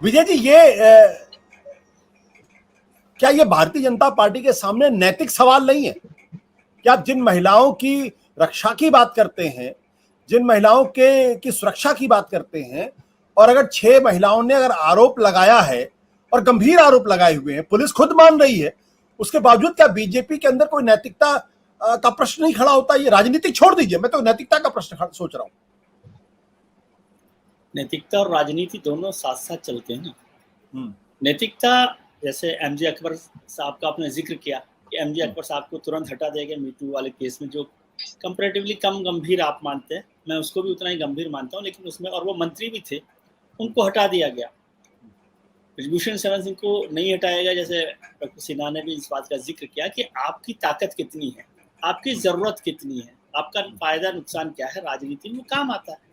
विजय जी, ये क्या ये भारतीय जनता पार्टी के सामने नैतिक सवाल नहीं है कि आप जिन महिलाओं की रक्षा की बात करते हैं, जिन महिलाओं के की सुरक्षा की बात करते हैं, और अगर 6 महिलाओं ने अगर आरोप लगाया है और गंभीर आरोप लगाए हुए हैं, पुलिस खुद मान रही है, उसके बावजूद क्या बीजेपी के अंदर कोई नैतिकता का प्रश्न नहीं खड़ा होता? ये राजनीति छोड़ दीजिए, मैं तो नैतिकता का प्रश्न सोच रहा हूं। नैतिकता और राजनीति दोनों साथ साथ चलते हैं ना। नैतिकता, जैसे एमजे अकबर साहब का आपने जिक्र किया कि एमजे अकबर साहब को तुरंत हटा दिया गया मीटू वाले केस में, जो कंपैरेटिवली कम गंभीर आप मानते हैं, मैं उसको भी उतना ही गंभीर मानता हूं, लेकिन उसमें, और वो मंत्री भी थे, उनको हटा दिया गया। ब्रजभूषण शरण सिंह को नहीं हटाया गया। जैसे डॉक्टर सिन्हा ने भी इस बात का जिक्र किया कि आपकी ताकत कितनी है, आपकी ज़रूरत कितनी है, आपका फायदा नुकसान क्या है, राजनीति में काम आता है।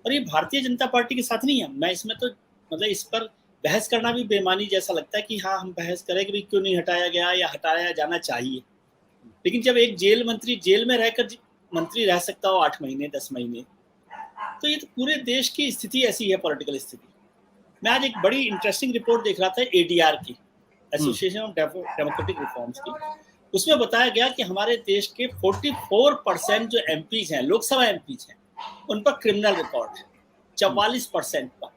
और ये भारतीय जनता पार्टी के साथ नहीं है। मैं इसमें तो मतलब इस पर बहस करना भी बेमानी जैसा लगता है कि हाँ, हम बहस करें कि क्यों नहीं हटाया गया या हटाया जाना चाहिए। लेकिन जब एक जेल मंत्री जेल में रहकर मंत्री रह सकता हो 8 महीने 10 महीने, तो ये तो पूरे देश की स्थिति ऐसी है, पॉलिटिकल स्थिति। मैं आज एक बड़ी इंटरेस्टिंग रिपोर्ट देख रहा था एडीआर की, एसोसिएशन ऑफ डेमोक्रेटिक रिफॉर्म्स की। उसमें बताया गया कि हमारे देश के 44% जो एमपीज हैं, लोकसभा एमपीज हैं, उन पर क्रिमिनल रिकॉर्ड है, 44% पर।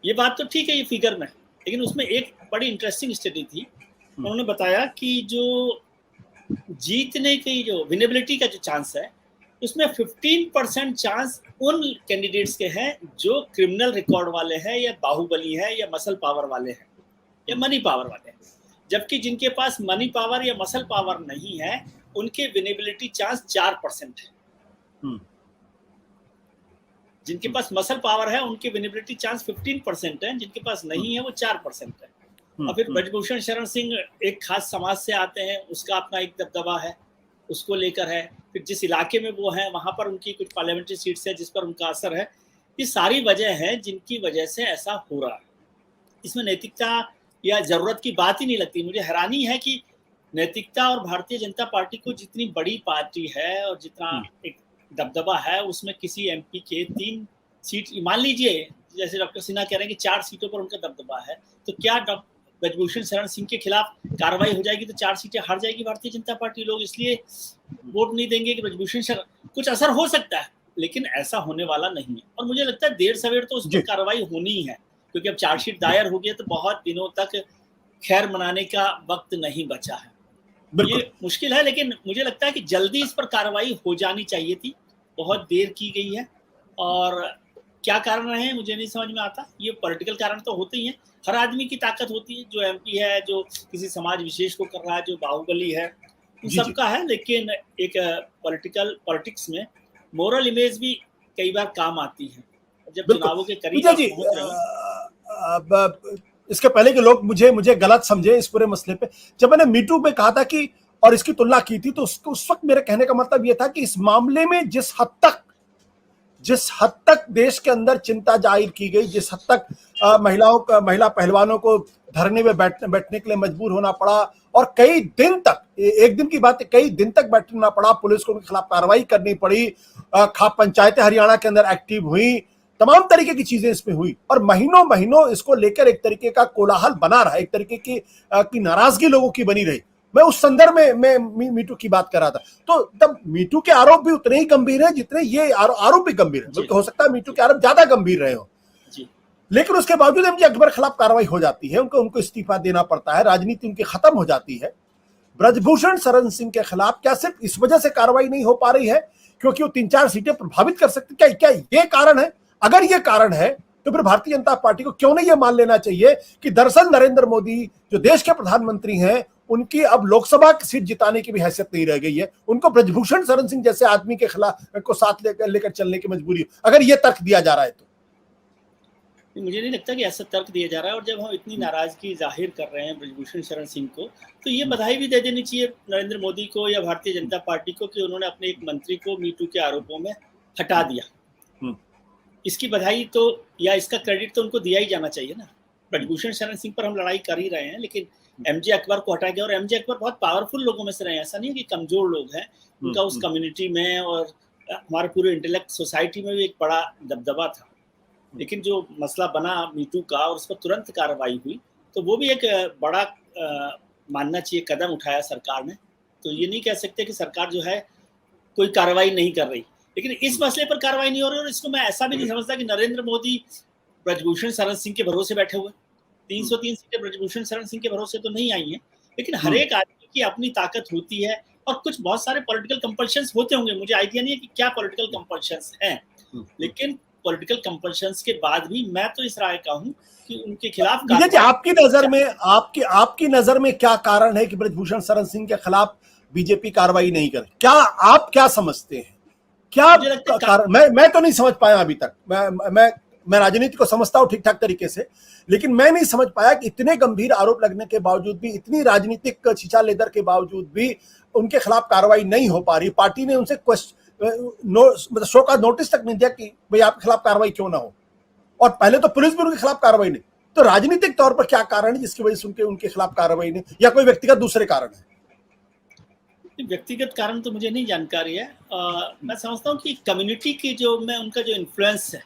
ये बात तो ठीक है, ये फिगर में, लेकिन उसमें एक बड़ी इंटरेस्टिंग स्टडी थी। उन्होंने बताया कि जो जीतने की जो विनेबिलिटी का जो चांस है, उसमें 15% चांस उन कैंडिडेट्स के हैं जो क्रिमिनल रिकॉर्ड वाले हैं, या बाहुबली है, या मसल पावर वाले हैं, या मनी पावर वाले हैं। जबकि जिनके पास मनी पावर या मसल पावर नहीं है, उनके विनेबिलिटी चांस 4% है। जिनके पास मसल पावर है उनके विनेबिलिटी चांस 15% है, जिनके पास नहीं है वो 4% है। और फिर ब्रजभूषण शरण सिंह एक खास समाज से आते हैं, उसका अपना एक दबदबा है, उसको लेकर है। फिर जिस इलाके में वो है वहां पर उनकी कुछ पार्लियामेंट्री सीट्स है जिस पर उनका असर है। ये सारी वजह है जिनकी वजह से ऐसा हो रहा है। इसमें नैतिकता या जरूरत की बात ही नहीं लगती। मुझे हैरानी है कि नैतिकता और भारतीय जनता पार्टी को जितनी बड़ी पार्टी है और जितना एक दबदबा है, उसमें किसी एमपी के 3 सीट, मान लीजिए जैसे डॉक्टर सिन्हा कह रहे हैं कि 4 सीटों पर उनका दबदबा है, तो क्या ब्रजभूषण शरण सिंह के खिलाफ कार्रवाई हो जाएगी तो 4 सीटें हार जाएगी भारतीय जनता पार्टी? लोग इसलिए वोट नहीं देंगे कि ब्रजभूषण शरण, कुछ असर हो सकता है लेकिन ऐसा होने वाला नहीं है। और मुझे लगता है देर सवेर तो उस पर कार्रवाई होनी ही है, क्योंकि अब चार्जशीट दायर हो गया तो बहुत दिनों तक खैर मनाने का वक्त नहीं बचा है। ये मुश्किल है, लेकिन मुझे लगता है कि जल्दी इस पर कार्रवाई हो जानी चाहिए थी। बहुत देर की गई है, और क्या कारण रहे मुझे नहीं समझ में आता। ये पॉलिटिकल कारण तो होते ही हैं, हर आदमी की ताकत होती है, जो एमपी है, जो किसी समाज विशेष को कर रहा है, जो बाहुबली है, इन सबका है। लेकिन एक पॉलिटिक्स में मोरल इमेज भी कई बार काम आती है जब चुनावों के करीब पहुंच रहे हो। इसके पहले के लोग मुझे गलत समझे इस पूरे मसले पे, जब मैंने मीटू में कहा था कि और इसकी तुलना की थी, तो उस वक्त मेरे कहने का मतलब यह था कि इस मामले में जिस हद तक देश के अंदर चिंता जाहिर की गई, जिस हद तक महिला पहलवानों को धरने में बैठने के लिए मजबूर होना पड़ा, और कई दिन तक, एक दिन की बात है, कई दिन तक बैठना पड़ा, पुलिस को उनके खिलाफ कार्रवाई करनी पड़ी, खाप पंचायतें हरियाणा के अंदर एक्टिव हुई, तमाम तरीके की चीजें इसमें हुई, और महीनों इसको लेकर एक तरीके का कोलाहल बना रहा, एक तरीके की नाराजगी लोगों की बनी रही। मैं उस संदर्भ में मीटू की बात कर रहा था। तो तब मीटू के आरोप भी उतने ही गंभीर हैं जितने ये आरोप भी गंभीर है, बल्कि हो सकता है मीटू के आरोप ज्यादा गंभीर रहे हो। लेकिन उसके बावजूद एमजे अकबर खिलाफ कार्रवाई हो जाती है, उनको इस्तीफा देना पड़ता है, राजनीति उनकी खत्म हो जाती है। ब्रजभूषण शरण सिंह के खिलाफ क्या सिर्फ इस वजह से कार्रवाई नहीं हो पा रही है क्योंकि वो 3-4 सीटें प्रभावित कर सकती? क्या ये कारण है? अगर ये कारण है तो फिर भारतीय जनता पार्टी को क्यों नहीं ये मान लेना चाहिए कि दरअसल नरेंद्र मोदी जो देश के प्रधानमंत्री हैं, उनकी अब लोकसभा की सीट जिताने की भी हैसियत नहीं रह गई है, उनको ब्रजभूषण शरण सिंह जैसे आदमी के खिलाफ को साथ लेकर चलने की मजबूरी, अगर ये तर्क दिया जा रहा है तो? मुझे नहीं लगता कि ऐसा तर्क दिया जा रहा है। और जब हम इतनी नाराजगी जाहिर कर रहे हैं ब्रजभूषण शरण सिंह को, तो ये बधाई भी दे देनी चाहिए नरेंद्र मोदी को या भारतीय जनता पार्टी को कि उन्होंने अपने एक मंत्री को मीटू के आरोपों में हटा दिया। इसकी बधाई तो, या इसका क्रेडिट तो उनको दिया ही जाना चाहिए ना। ब्रजभूषण शरण सिंह पर हम लड़ाई कर ही रहे हैं, लेकिन एमजे अकबर को हटाया गया, और एमजे अकबर बहुत पावरफुल लोगों में से रहे हैं, ऐसा नहीं है कि कमजोर लोग हैं। उनका उस कम्युनिटी में और हमारे पूरे इंटेलेक्ट सोसाइटी में भी एक बड़ा दबदबा था। लेकिन जो मसला बना मीटू का और उस पर तुरंत कार्रवाई हुई, तो वो भी एक बड़ा मानना चाहिए कदम उठाया सरकार ने। तो ये नहीं कह सकते कि सरकार जो है कोई कार्रवाई नहीं कर रही, लेकिन इस मसले पर कार्रवाई नहीं हो रही। और इसको मैं ऐसा भी नहीं समझता कि नरेंद्र मोदी ब्रजभूषण शरण सिंह के भरोसे बैठे हुए। 303 सीटें ब्रजभूषण शरण सिंह के भरोसे तो नहीं आई हैं, लेकिन हर एक आदमी की अपनी ताकत होती है और कुछ बहुत सारे पॉलिटिकल कंपल्शंस होते होंगे। मुझे आइडिया नहीं है कि क्या पॉलिटिकल कंपल्शंस हैं, लेकिन पॉलिटिकल कंपल्शंस के बाद भी मैं तो इस राय का हूं कि उनके खिलाफ विजय जी, आपकी नजर में क्या कारण है कि ब्रजभूषण शरण सिंह के खिलाफ बीजेपी कार्रवाई नहीं करे? क्या आप क्या समझते हैं, क्या कारण? मैं तो नहीं समझ पाया अभी तक। मैं राजनीति को समझता हूं ठीक ठाक तरीके से, लेकिन मैं नहीं समझ पाया कि इतने गंभीर आरोप लगने के बावजूद भी, इतनी राजनीतिक छीछा लेदर के बावजूद भी उनके खिलाफ कार्रवाई नहीं हो पा रही। पार्टी ने उनसे मतलब शो का नोटिस तक नहीं दिया कि भाई आपके खिलाफ कार्रवाई क्यों ना हो, और पहले तो पुलिस भी उनके खिलाफ कार्रवाई नहीं। तो राजनीतिक तौर पर क्या कारण है जिसकी वजह से उनके खिलाफ कार्रवाई नहीं, या कोई व्यक्तिगत दूसरे कारण है? व्यक्तिगत कारण तो मुझे नहीं जानकारी है। मैं समझता हूँ कि कम्युनिटी की जो में उनका जो इन्फ्लुएंस है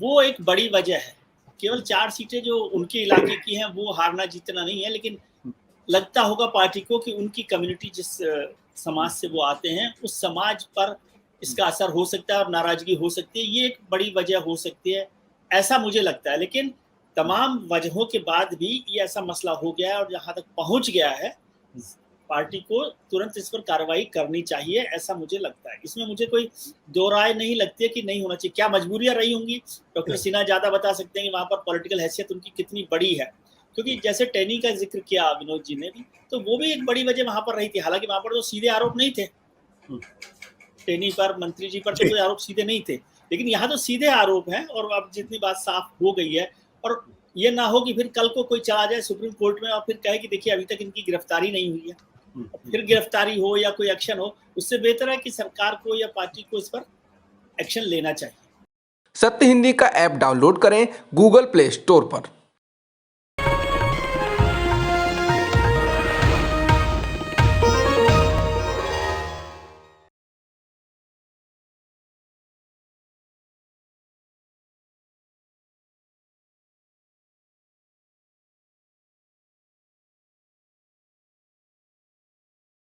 वो एक बड़ी वजह है। केवल 4 सीटें जो उनके इलाके की हैं वो हारना जीतना नहीं है, लेकिन लगता होगा पार्टी को कि उनकी कम्युनिटी जिस समाज से वो आते हैं उस समाज पर इसका असर हो सकता है और नाराजगी हो सकती है। ये एक बड़ी वजह हो सकती है, ऐसा मुझे लगता है। लेकिन तमाम वजहों के बाद भी ये ऐसा मसला हो गया है और जहाँ तक पहुँच गया है, पार्टी को तुरंत इस पर कार्रवाई करनी चाहिए, ऐसा मुझे लगता है। इसमें मुझे कोई दो राय नहीं लगती है कि नहीं होना चाहिए। क्या मजबूरियां रही होंगी, डॉक्टर सिन्हा ज्यादा बता सकते हैं कि वहां पर पॉलिटिकल हैसियत उनकी कितनी बड़ी है, क्योंकि जैसे टेनी का जिक्र किया विनोद जी ने भी, तो वो भी एक बड़ी वजह वहां पर रही थी। हालांकि वहां पर तो सीधे आरोप नहीं थे, टेनी पर, मंत्री जी पर तो कोई आरोप सीधे नहीं थे, लेकिन यहाँ तो सीधे आरोप है। और अब जितनी बात साफ हो गई है, और ये ना हो कि फिर कल को कोई चला जाए सुप्रीम कोर्ट में और फिर कहे कि देखिए अभी तक इनकी गिरफ्तारी नहीं हुई है, फिर गिरफ्तारी हो या कोई एक्शन हो, उससे बेहतर है कि सरकार को या पार्टी को इस पर एक्शन लेना चाहिए। सत्य हिंदी का ऐप डाउनलोड करें गूगल प्ले स्टोर पर।